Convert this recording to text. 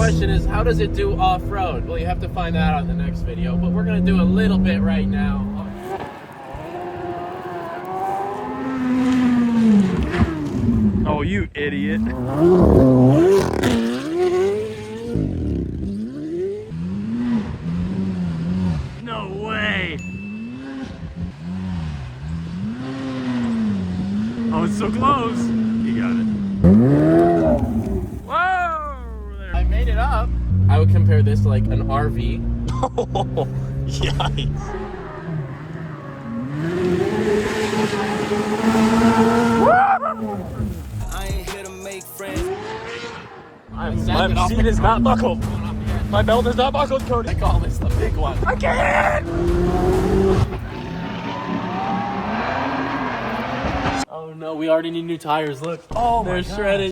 question is, how does it do off-road? Well, you have to find that out in the next video, but we're going to do a little bit right now. Oh, you idiot. No way. Oh, it's so close. You got it. Whoa! There. I made it up. I would compare this to like an RV. Oh, yikes. I ain't here to make friends. My seat is not buckled. My belt is not buckled, Cody. I call this the big one. I can't! Oh no, we already need new tires. Look. Oh, they're my God. shredded.